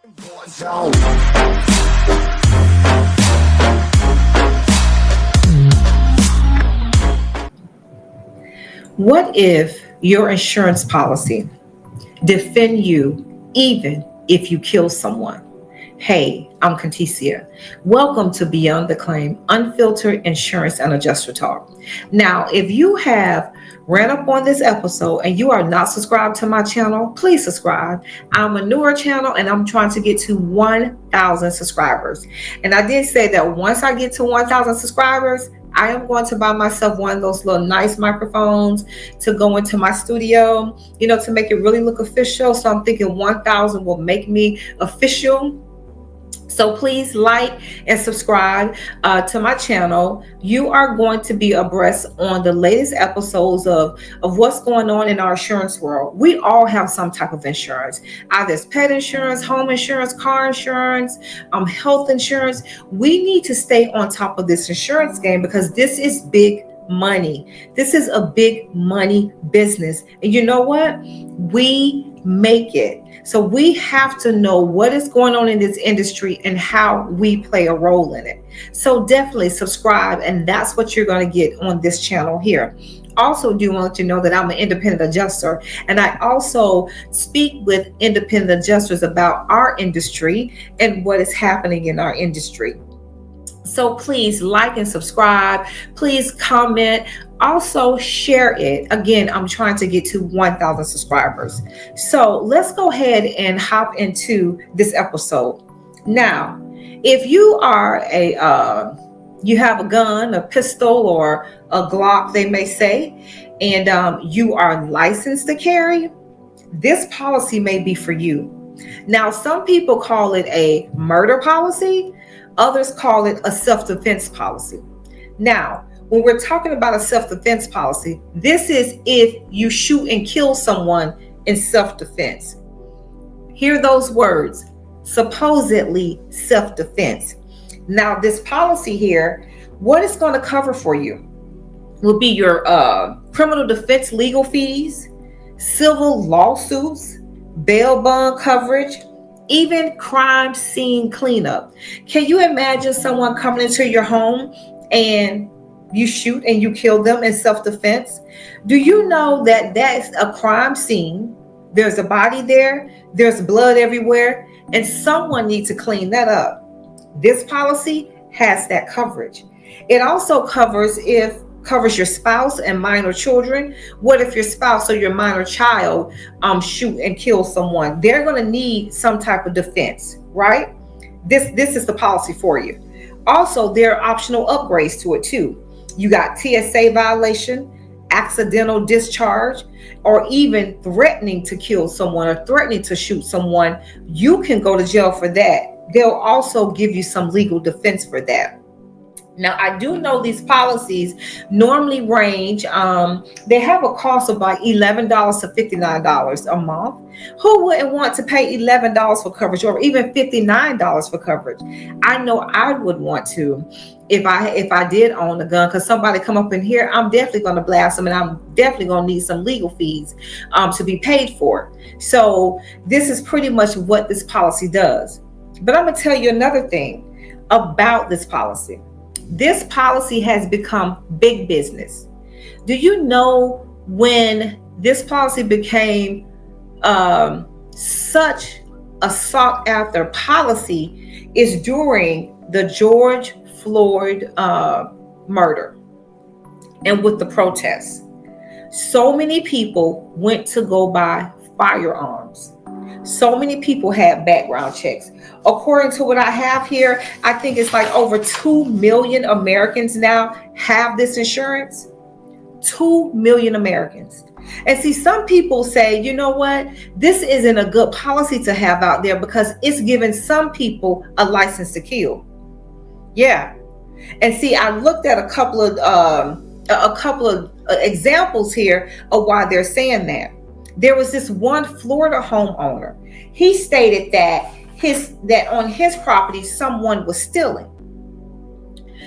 What if your insurance policy defend you even if you kill someone? Hey, I'm Conticia. Welcome to Beyond the Claim, Unfiltered Insurance and Adjuster Talk. Now, if you have ran up on this episode and you are not subscribed to my channel, please subscribe. I'm a newer channel and I'm trying to get to 1,000 subscribers. And I did say that once I get to 1,000 subscribers, I am going to buy myself one of those little nice microphones to go into my studio, to make it really look official. So I'm thinking 1,000 will make me official. So please like and subscribe to my channel. You are going to be abreast on the latest episodes of what's going on in our insurance world. We all have some type of insurance. Either it's pet insurance, home insurance, car insurance, health insurance. We need to stay on top of this insurance game because this is big money. This is a big money business. And you know what? We make it. So we have to know what is going on in this industry and how we play a role in it. So definitely subscribe, and that's what you're going to get on this channel here. Also do want to know that I'm an independent adjuster, and I also speak with independent adjusters about our industry and what is happening in our industry. So please like and subscribe. Please comment. Also share it. Again, I'm trying to get to 1,000 subscribers. So let's go ahead and hop into this episode. Now, if you are you have a gun, a pistol, or a Glock, they may say, and you are licensed to carry, this policy may be for you. Now, some people call it a murder policy. Others call it a self-defense policy. Now, when we're talking about a self-defense policy, this is if you shoot and kill someone in self-defense. Hear those words, supposedly self-defense. Now, this policy here, what it's going to cover for you will be your criminal defense legal fees, civil lawsuits, bail bond coverage, even crime scene cleanup. Can you imagine someone coming into your home and you shoot and you kill them in self-defense? Do you know that that's a crime scene? There's a body there, there's blood everywhere, and someone needs to clean that up. This policy has that coverage. It also covers your spouse and minor children. What if your spouse or your minor child shoot and kill someone? They're going to need some type of defense, right? This is the policy for you. Also, there are optional upgrades to it too. You got TSA violation, accidental discharge, or even threatening to kill someone or threatening to shoot someone. You can go to jail for that. They'll also give you some legal defense for that. Now, I do know these policies normally range, they have a cost of about $11 to $59 a month. Who wouldn't want to pay $11 for coverage or even $59 for coverage? I know I would want to if I did own a gun, because somebody come up in here, I'm definitely going to blast them, and I'm definitely going to need some legal fees to be paid for. So this is pretty much what this policy does. But I'm going to tell you another thing about this policy. This policy has become big business. Do you know when this policy became such a sought after policy is during the George Floyd murder and with the protests. So many people went to go buy firearms. So many people had background checks. According to what I have here, I think it's like over 2 million Americans now have this insurance. 2 million Americans. And see, some people say, you know what? This isn't a good policy to have out there because it's giving some people a license to kill. Yeah. And see, I looked at a couple of examples here of why they're saying that. There was this one Florida homeowner. He stated that on his property someone was stealing.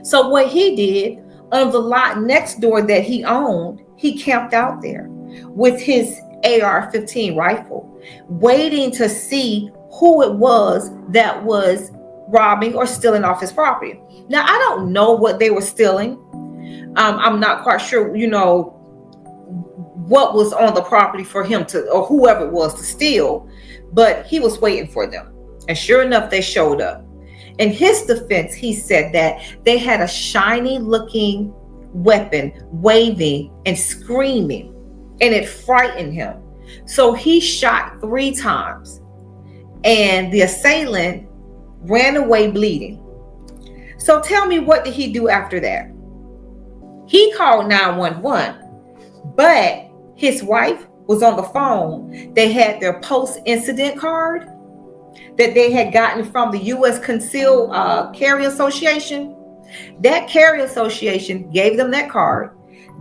So what he did, on the lot next door that he owned, he camped out there with his AR-15 rifle, waiting to see who it was that was robbing or stealing off his property. Now, I don't know what they were stealing. I'm not quite sure, what was on the property for him to, or whoever it was, to steal, but he was waiting for them. And sure enough, they showed up. In his defense, he said that they had a shiny looking weapon waving and screaming, and it frightened him. So he shot 3 times, and the assailant ran away bleeding. So tell me, what did he do after that? He called 911, but his wife was on the phone. They had their post-incident card that they had gotten from the U.S. Concealed Carry Association. That carry association gave them that card.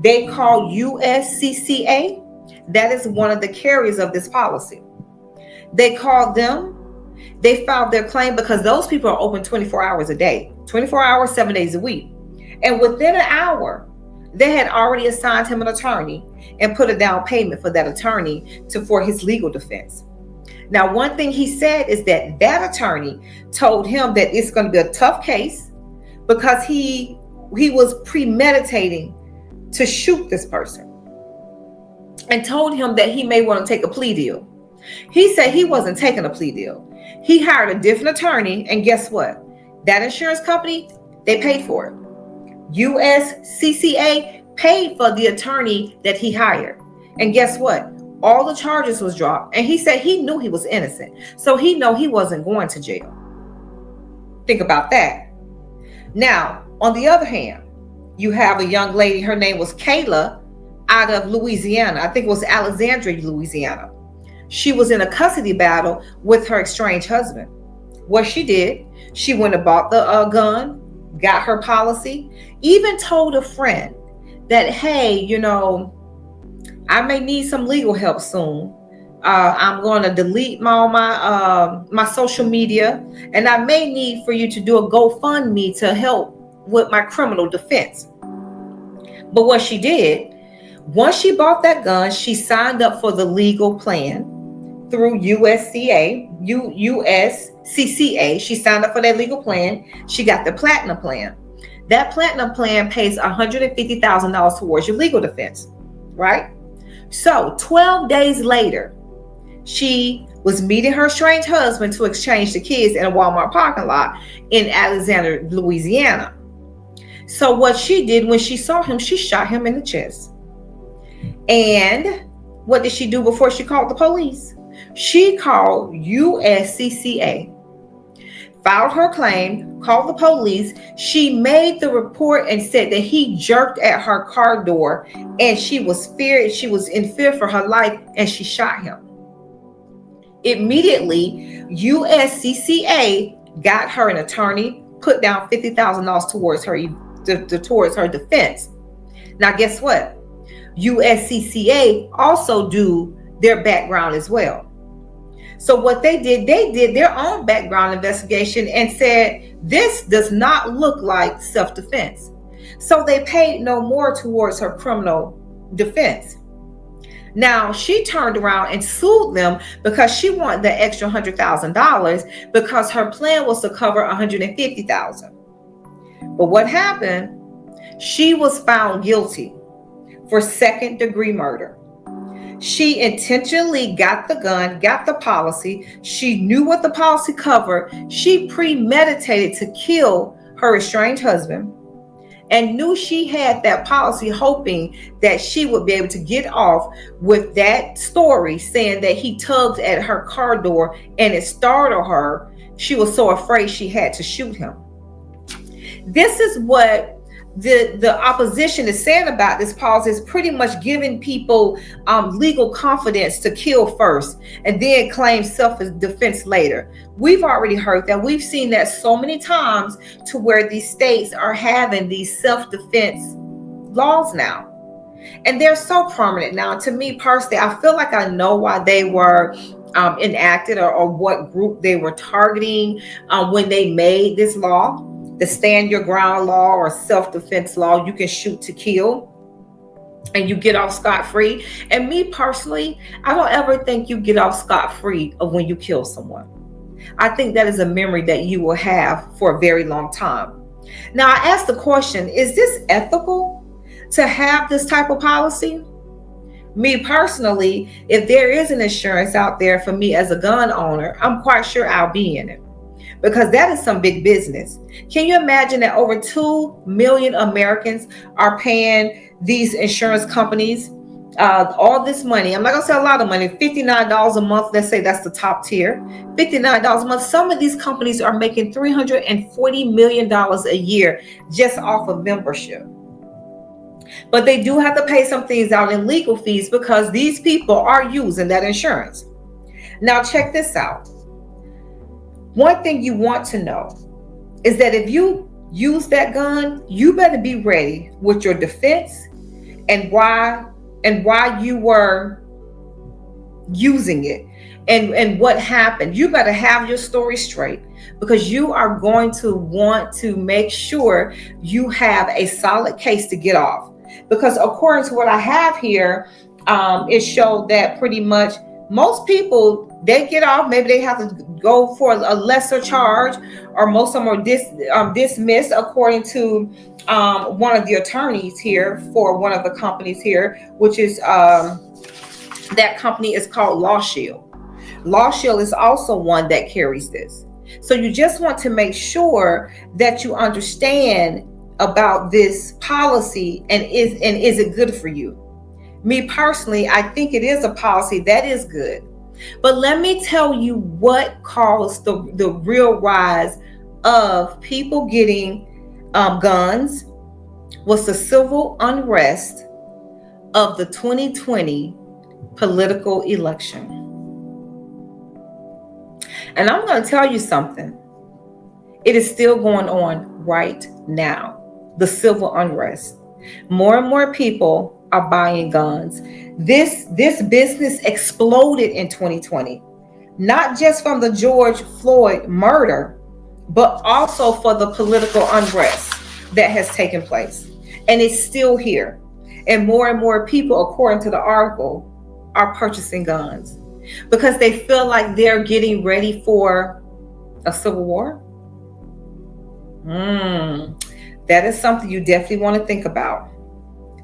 They called USCCA. That is one of the carriers of this policy. They called them. They filed their claim because those people are open 24 hours a day, 24 hours, 7 days a week. And within an hour, they had already assigned him an attorney and put a down payment for that attorney for his legal defense. Now, one thing he said is that attorney told him that it's going to be a tough case because he was premeditating to shoot this person, and told him that he may want to take a plea deal. He said he wasn't taking a plea deal. He hired a different attorney, and guess what? That insurance company, they paid for it. USCCA paid for the attorney that he hired. And guess what? All the charges was dropped. And he said he knew he was innocent. So he knew he wasn't going to jail. Think about that. Now, on the other hand, you have a young lady, her name was Kayla, out of Louisiana. I think it was Alexandria, Louisiana. She was in a custody battle with her estranged husband. What she did, she went and bought the gun, got her policy, even told a friend that, hey, I may need some legal help soon. I'm going to delete my social media, and I may need for you to do a GoFundMe to help with my criminal defense. But what she did, once she bought that gun, she signed up for the legal plan through USCCA. She signed up for that legal plan. She got the platinum plan. That platinum plan pays $150,000 towards your legal defense, right? So 12 days later, she was meeting her estranged husband to exchange the kids in a Walmart parking lot in Alexandria, Louisiana. So what she did when she saw him, she shot him in the chest. And what did she do before she called the police? She called USCCA, filed her claim, called the police. She made the report and said that he jerked at her car door, and she was in fear for her life, and she shot him. Immediately, USCCA got her an attorney, put down $50,000 towards her defense. Now, guess what? USCCA also do their background as well. So what they did their own background investigation and said, this does not look like self-defense. So they paid no more towards her criminal defense. Now, she turned around and sued them because she wanted the extra $100,000 because her plan was to cover $150,000. But what happened? She was found guilty for second-degree murder. She intentionally got the gun, got the policy. She knew what the policy covered. She premeditated to kill her estranged husband and knew she had that policy, hoping that she would be able to get off with that story saying that he tugged at her car door and it startled her. She was so afraid she had to shoot him. This is what the opposition is saying about this policy, is pretty much giving people legal confidence to kill first and then claim self-defense later. We've already heard that. We've seen that so many times to where these states are having these self-defense laws now. And they're so prominent now. To me personally, I feel like I know why they were enacted or what group they were targeting when they made this law. The stand your ground law or self-defense law. You can shoot to kill and you get off scot-free. And me personally, I don't ever think you get off scot-free of when you kill someone. I think that is a memory that you will have for a very long time. Now, I asked the question, is this ethical to have this type of policy? Me personally, if there is an insurance out there for me as a gun owner, I'm quite sure I'll be in it, because that is some big business. Can you imagine that over 2 million Americans are paying these insurance companies all this money? I'm not going to say a lot of money, $59 a month. Let's say that's the top tier, $59 a month. Some of these companies are making $340 million a year just off of membership. But they do have to pay some things out in legal fees because these people are using that insurance. Now, check this out. One thing you want to know is that if you use that gun, you better be ready with your defense and why you were using it and what happened. You better have your story straight, because you are going to want to make sure you have a solid case to get off. Because according to what I have here, it showed that pretty much most people, they get off. Maybe they have to go for a lesser charge, or most of them are dismissed, according to one of the attorneys here for one of the companies here, which is that company is called Law Shield. Law Shield is also one that carries this. So you just want to make sure that you understand about this policy and is it good for you. Me personally, I think it is a policy that is good. But let me tell you what caused the real rise of people getting guns was the civil unrest of the 2020 political election. And I'm going to tell you something. It is still going on right now. The civil unrest. More and more people are buying guns. This business exploded in 2020, not just from the George Floyd murder, but also for the political unrest that has taken place. And it's still here. And more people, according to the article, are purchasing guns because they feel like they're getting ready for a civil war. That is something you definitely want to think about.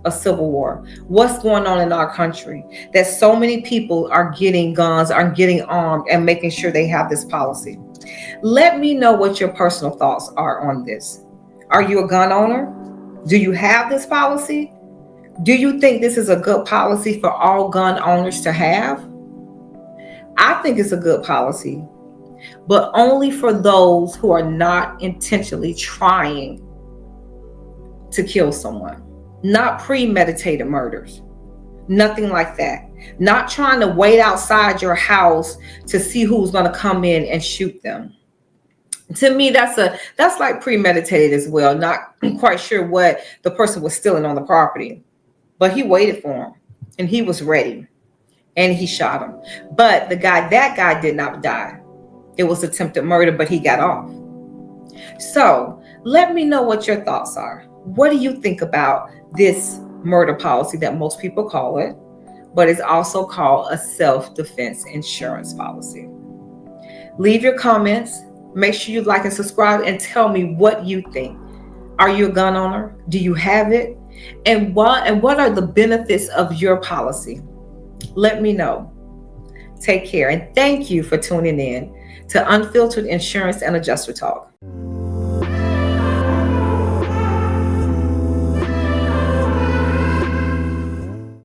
A civil war. What's going on in our country that so many people are getting guns, are getting armed, and making sure they have this policy? Let me know what your personal thoughts are on this. Are you a gun owner? Do you have this policy? Do you think this is a good policy for all gun owners to have? I think it's a good policy, but only for those who are not intentionally trying to kill someone. Not premeditated murders. Nothing like that. Not trying to wait outside your house to see who's going to come in and shoot them. To me, that's like premeditated as well. Not quite sure what the person was stealing on the property, but he waited for him and he was ready and he shot him. But that guy did not die. It was attempted murder, but he got off. So let me know what your thoughts are. What do you think about this murder policy that most people call it, but it's also called a self-defense insurance policy? Leave your comments. Make sure you like and subscribe and tell me what you think. Are you a gun owner? Do you have it? And what are the benefits of your policy? Let me know. Take care, and thank you for tuning in to Unfiltered Insurance and Adjuster Talk.